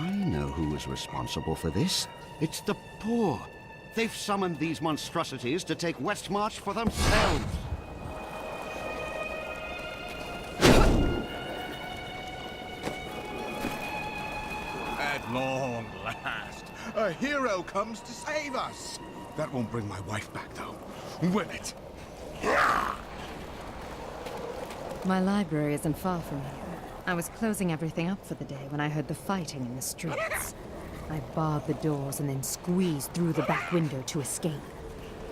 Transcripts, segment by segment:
I know who is responsible for this. It's the poor. They've summoned these monstrosities to take Westmarch for themselves. At long last, a hero comes to save us. That won't bring my wife back, though. Will it? My library isn't far from here. I was closing everything up for the day when I heard the fighting in the streets. I barred the doors and then squeezed through the back window to escape.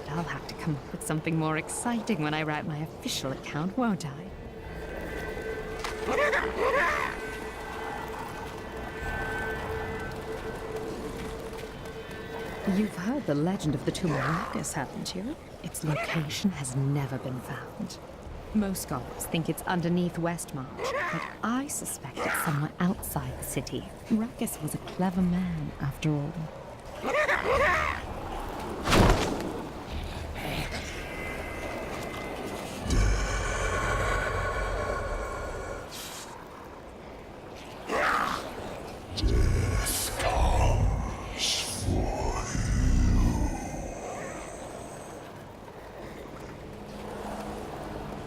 But I'll have to come up with something more exciting when I write my official account, won't I? You've heard the legend of the Tomb of Rackus, haven't you? Its location has never been found. Most scholars think it's underneath Westmarch, but I suspect it's somewhere outside the city. Rackus was a clever man, after all.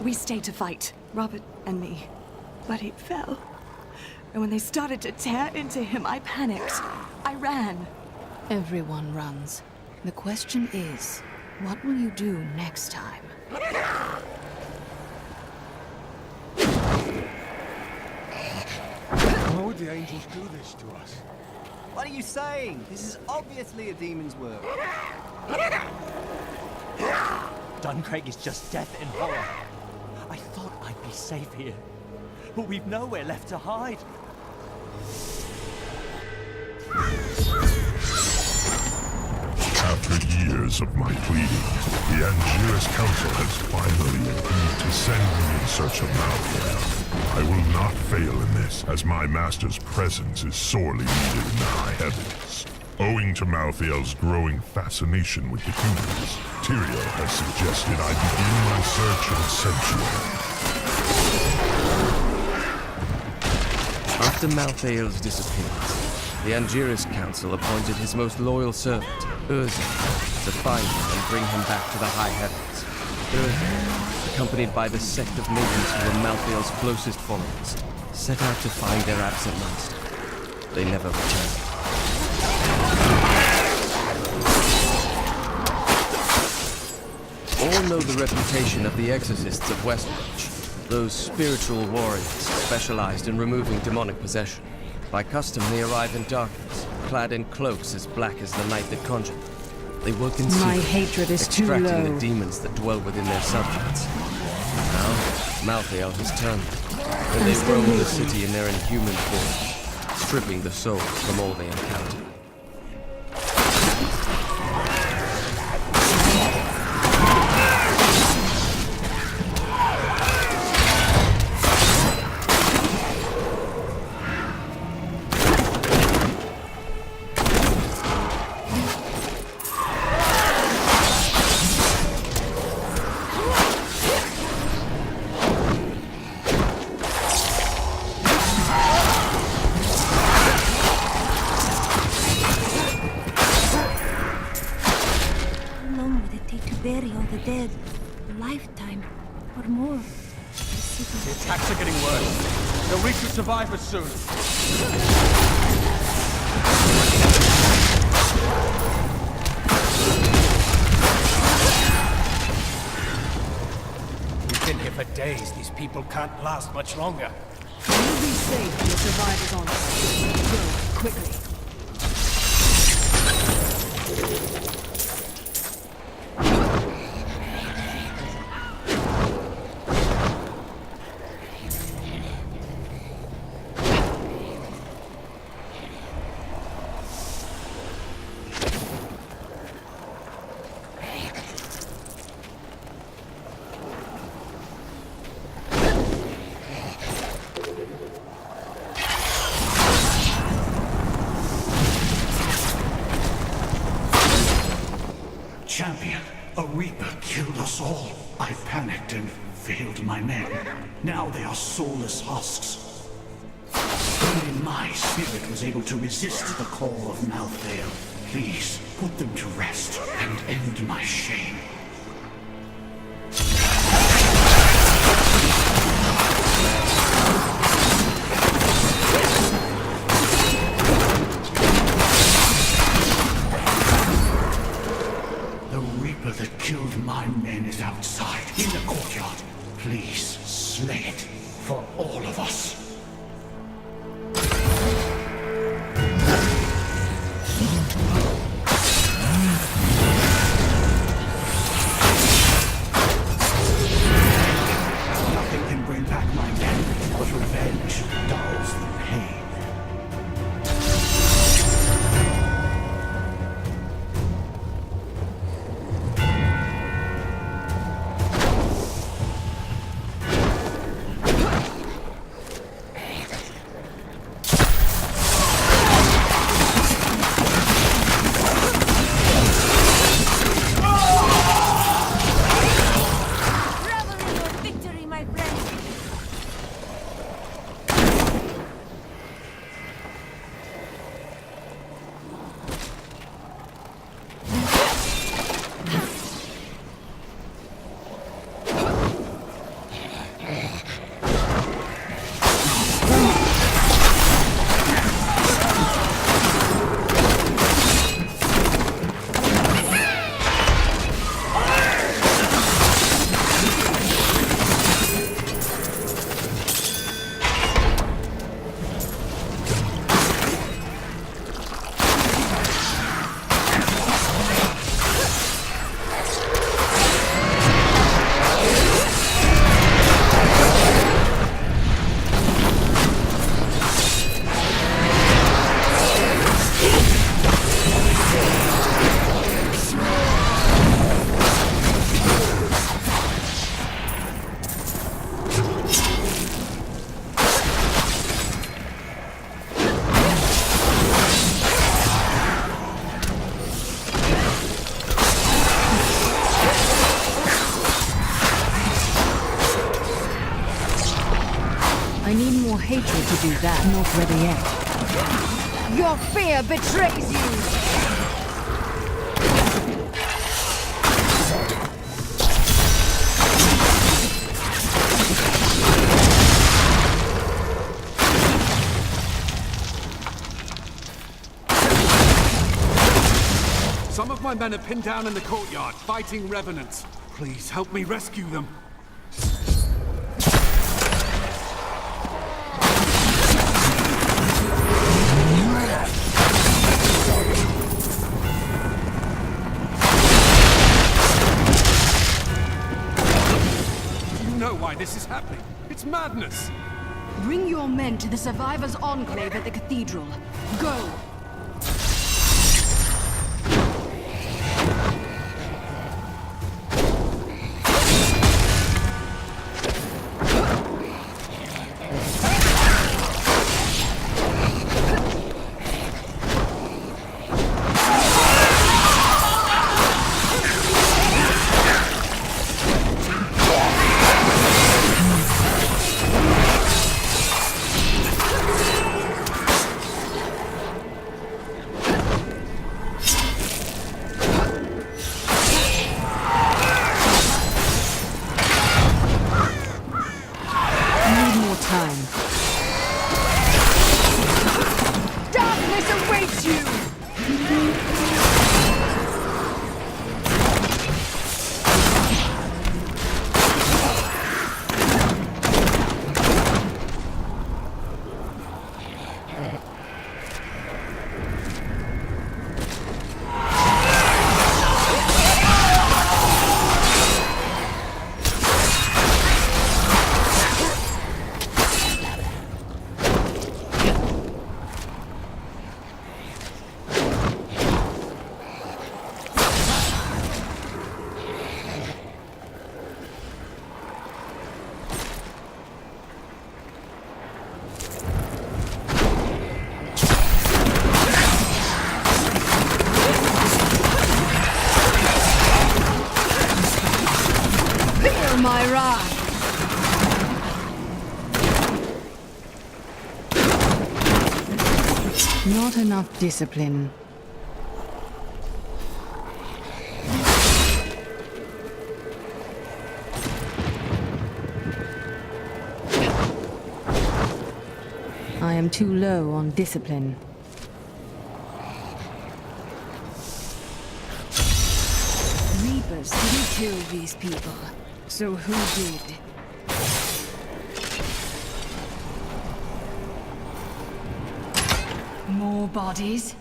We stayed to fight, Robert and me, but he fell. And when they started to tear into him, I panicked. I ran. Everyone runs. The question is, what will you do next time? Why would the angels do this to us? What are you saying? This is obviously a demon's work. Duncraig is just death and horror. I thought I'd be safe here, but we've nowhere left to hide. After years of my pleading, the Angiers Council has finally agreed to send me in search of Malthael. I will not fail in this, as my master's presence is sorely needed in the High Heavens. Owing to Malthael's growing fascination with the humans, Tyrael has suggested I begin my search in Sanctuary. After Malthael's disappearance, the Angiers Council appointed his most loyal servant, Urzin, to find him and bring him back to the High Heavens. Urzin, accompanied by the sect of maidens who were Malthael's closest followers, set out to find their absent master. They never returned. All know the reputation of the exorcists of Westmarch, those spiritual warriors specialized in removing demonic possession. By custom, they arrive in darkness, clad in cloaks as black as the night that conjured them. They work in My secret, hatred is too extracting low. the demons that dwell within their subjects. Now, Malthael has turned them, and they roam the city in their inhuman forms, stripping the souls from all they encounter. Bury all the dead. A lifetime. Or more. The attacks are getting worse. They'll reach the survivors soon. We've been here for days. These people can't last much longer. You'll be safe when the survivors on us. Go, quickly. Champion, a Reaper killed us all. I panicked and failed my men. Now they are soulless husks. Only my spirit was able to resist the call of Malthael. Please, put them to rest and end my shame. The Reaper that killed my men is outside, in the courtyard. Please, slay it, for all of us. Nothing can bring back my men, but revenge dulls the pain. Hatred to do that. Not ready yet. Your fear betrays you! Some of my men are pinned down in the courtyard, fighting revenants. Please help me rescue them. Why this is happening. It's madness. Bring your men to the Survivors' Enclave at the Cathedral. Go! Not enough discipline. I am too low on discipline. Reapers didn't kill these people, so who did? More bodies?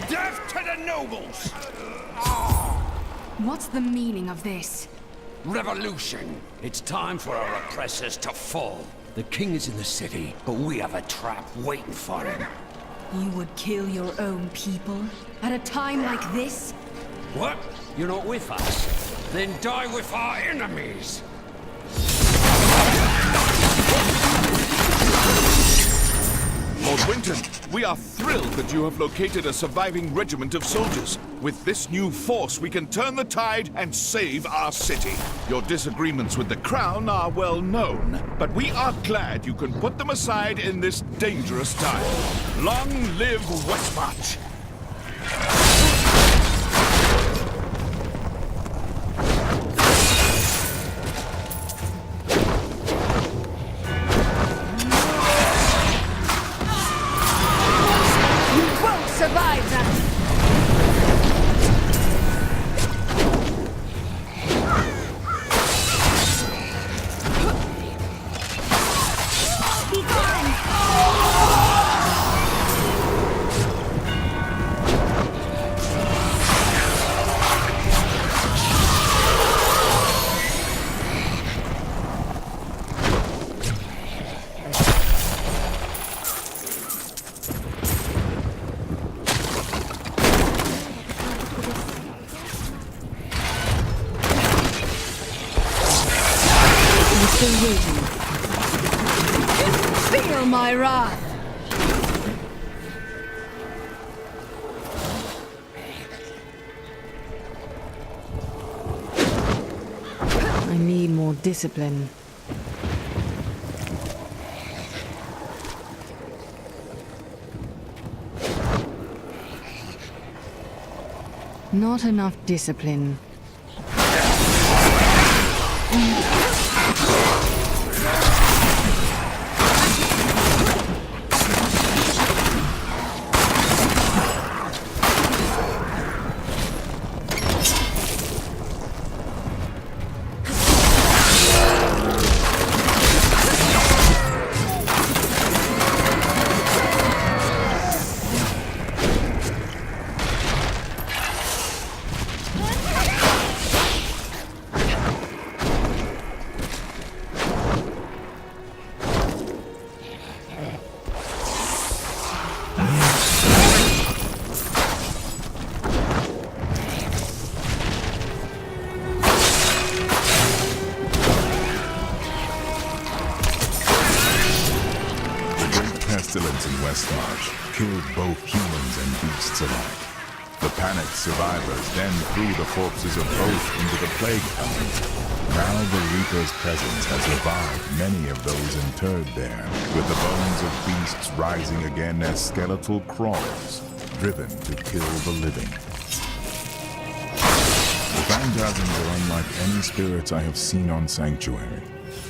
Death to the nobles! What's the meaning of this? Revolution! It's time for our oppressors to fall. The king is in the city, but we have a trap waiting for him. You would kill your own people? At a time like this? What? You're not with us? Then die with our enemies! Lord Winton, we are thrilled that you have located a surviving regiment of soldiers. With this new force, we can turn the tide and save our city. Your disagreements with the Crown are well known, but we are glad you can put them aside in this dangerous time. Long live Westmarch! Survive that! Be gone! Feel my wrath! I need more discipline. Not enough discipline. pestilence in Westmarch killed both humans and beasts alike. The panicked survivors then threw the corpses of both into the plague element. Now the Reaper's presence has revived many of those interred there, with the bones of beasts rising again as skeletal crawlers, driven to kill the living. The phantasms are unlike any spirits I have seen on Sanctuary.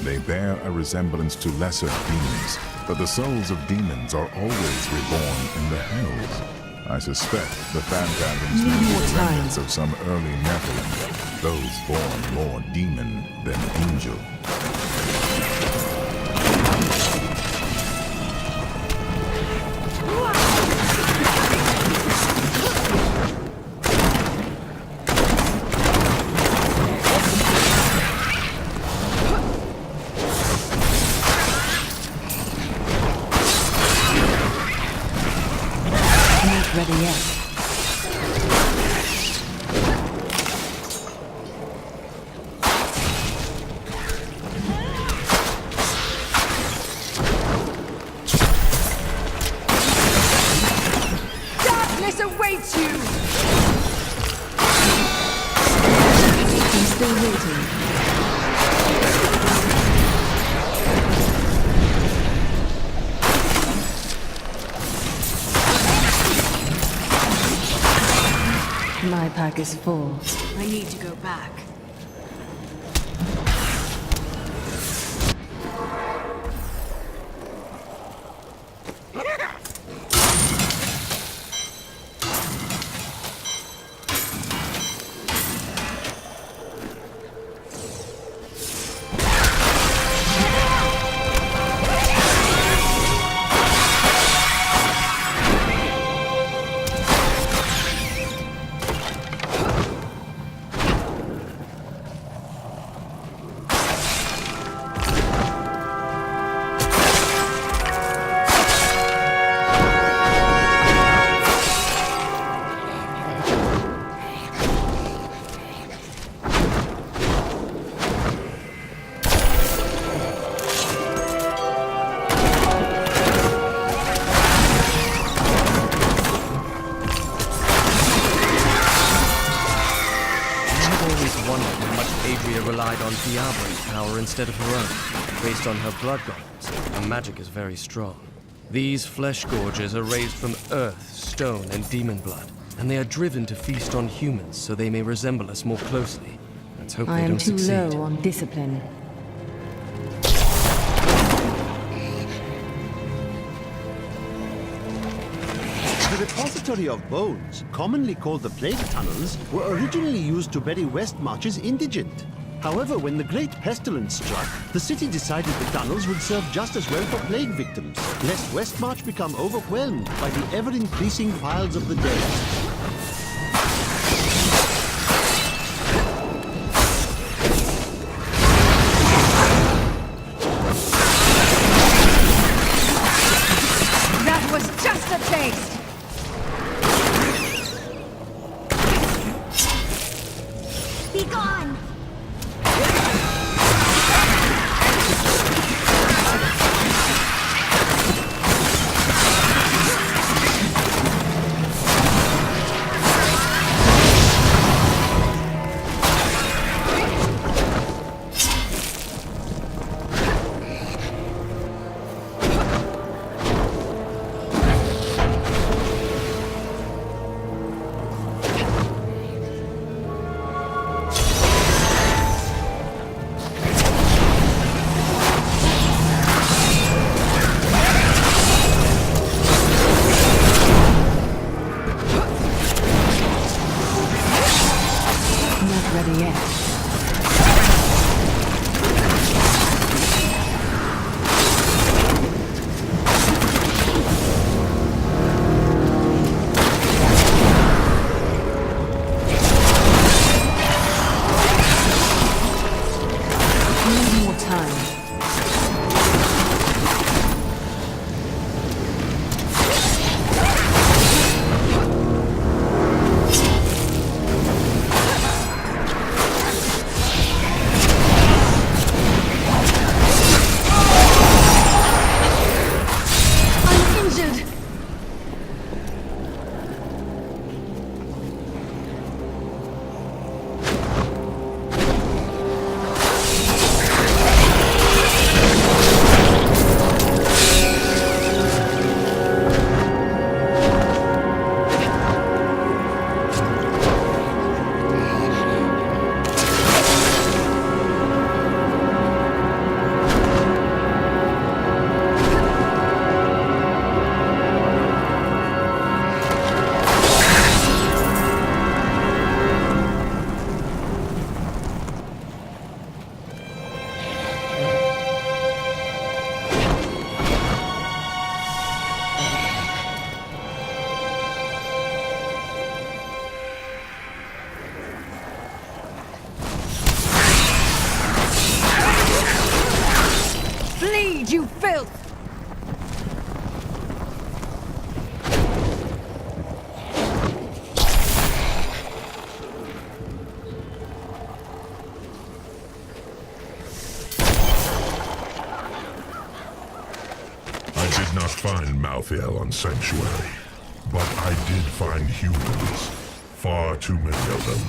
They bear a resemblance to lesser demons, but the souls of demons are always reborn in the hells. I suspect the phantasms may be the remnants of some early Nephilim, those born more demon than angel. Ready yet. Darkness awaits you! I'm still waiting. this fall. I need to go back. On Diablo's power instead of her own. Based on her blood goblins, her magic is very strong. These flesh gorges are raised from earth, stone, and demon blood, and they are driven to feast on humans so they may resemble us more closely. Let's hope they don't succeed. I am too low on discipline. The repository of bones, commonly called the Plague Tunnels, were originally used to bury Westmarch's indigent. However, when the Great Pestilence struck, the city decided the tunnels would serve just as well for plague victims, lest Westmarch become overwhelmed by the ever-increasing piles of the dead. That was just a taste! Be gone! You filth! I did not find Malthael on Sanctuary, but I did find humans. Far too many of them.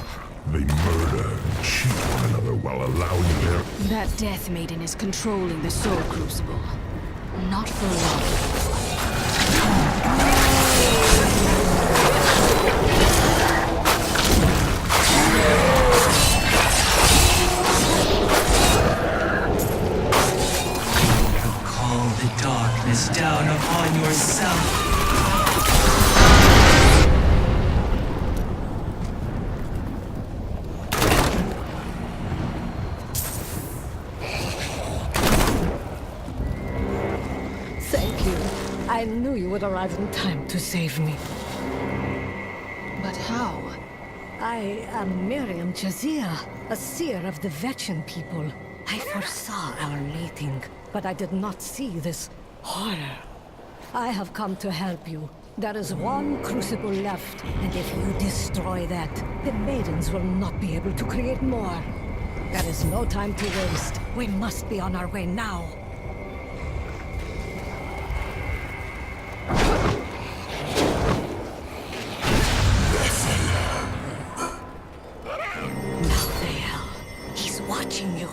They murder and cheat one another while allowing their... That Death Maiden is controlling the Soul Crucible. Not for long. this down upon yourself. Thank you. I knew you would arrive in time to save me. But how? I am Myriam, a seer of the Vetchin people. I foresaw our meeting, but I did not see this horror. I have come to help you. There is one crucible left, and if you destroy that, the maidens will not be able to create more. There is no time to waste. We must be on our way now. He's watching you.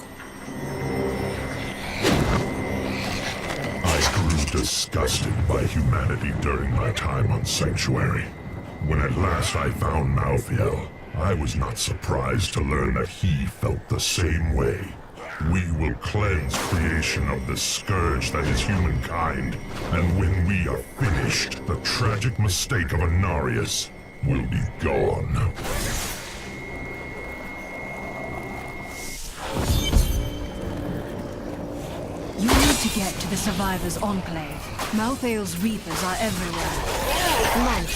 I grew disgusted by humanity during my time on Sanctuary. When at last I found Malthael, I was not surprised to learn that he felt the same way. We will cleanse creation of the scourge that is humankind, and when we are finished, the tragic mistake of Anarius will be gone. You need to get to the Survivors' Enclave. Malthael's Reapers are everywhere.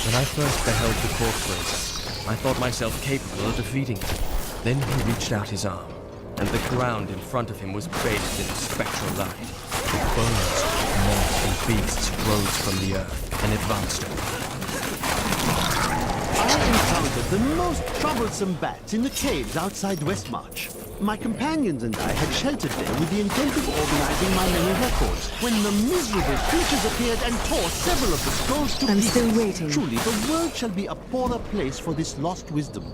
When I first beheld the corpse raiser, I thought myself capable of defeating him. Then he reached out his arm, and the ground in front of him was bathed in spectral light. The bones, moss, and beasts rose from the earth and advanced over. I encountered the most troublesome bats in the caves outside Westmarch. My companions and I had sheltered there with the intent of organizing my many records, when the miserable creatures appeared and tore several of the scrolls to I'm pieces. still waiting. Truly, the world shall be a poorer place for this lost wisdom.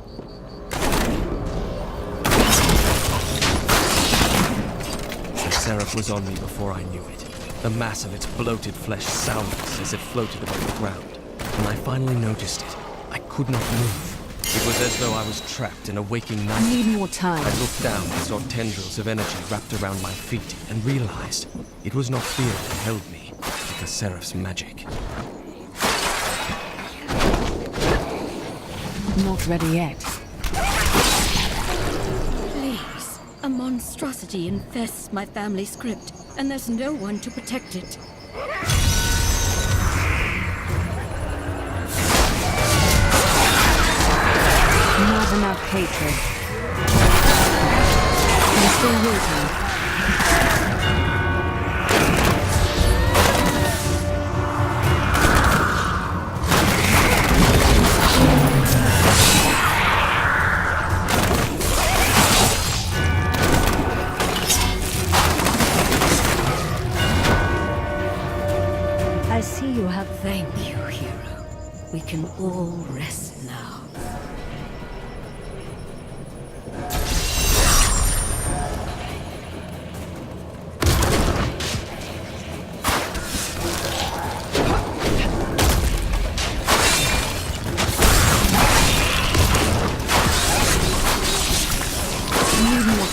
The seraph was on me before I knew it. The mass of its bloated flesh soundless as it floated above the ground. When I finally noticed it, I could not move. It was as though I was trapped in a waking nightmare. I need more time. I looked down and saw tendrils of energy wrapped around my feet and realized it was not fear that held me, but the seraph's magic. Not ready yet. Please. A monstrosity infests my family script, and there's no one to protect it. Not enough hatred. I'm still waiting. I see you have. Thank you, hero. We can all rest now.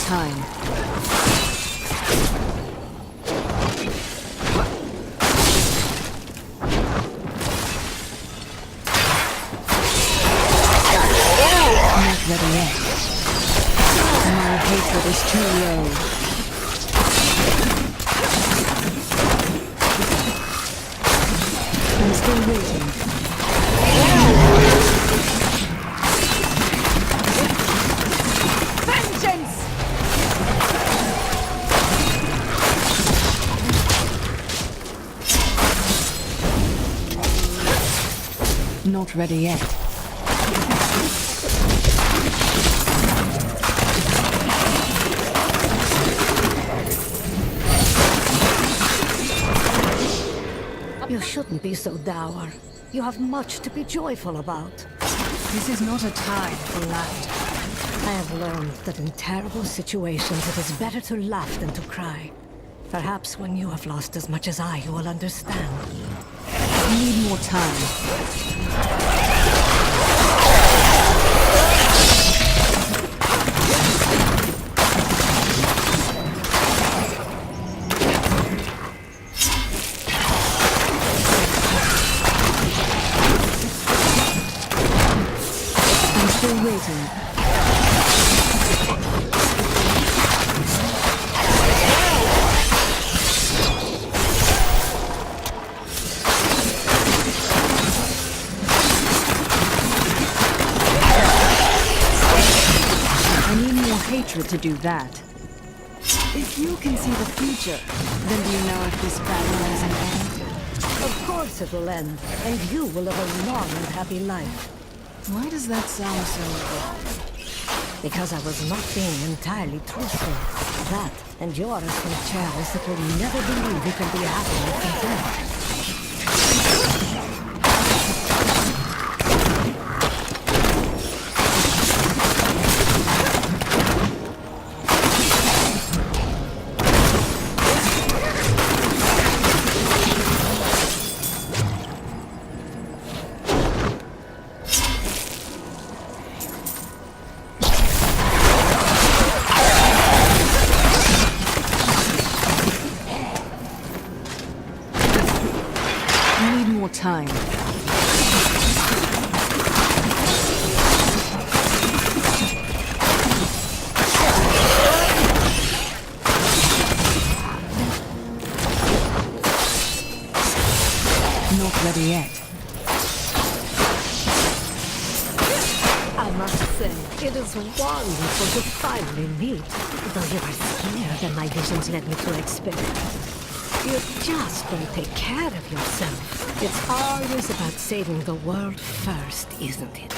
Time. Not ready yet. My hatred is too low. I'm still waiting. Not ready yet. You shouldn't be so dour. You have much to be joyful about. This is not a time for laughter. I have learned that in terrible situations it is better to laugh than to cry. Perhaps when you have lost as much as I, you will understand. I need more time. do that. If you can see the future, then do you know if this battle has an end? Of course it will end, and you will live a long and happy life. Why does that sound so... Because I was not being entirely truthful. That, and your some chairs that will never believe you can be happy and content. Time. Not ready yet. I must say, it is wonderful to finally meet, though you are scared than my visions led me to expect. You just don't take care of yourself. It's always about saving the world first, isn't it?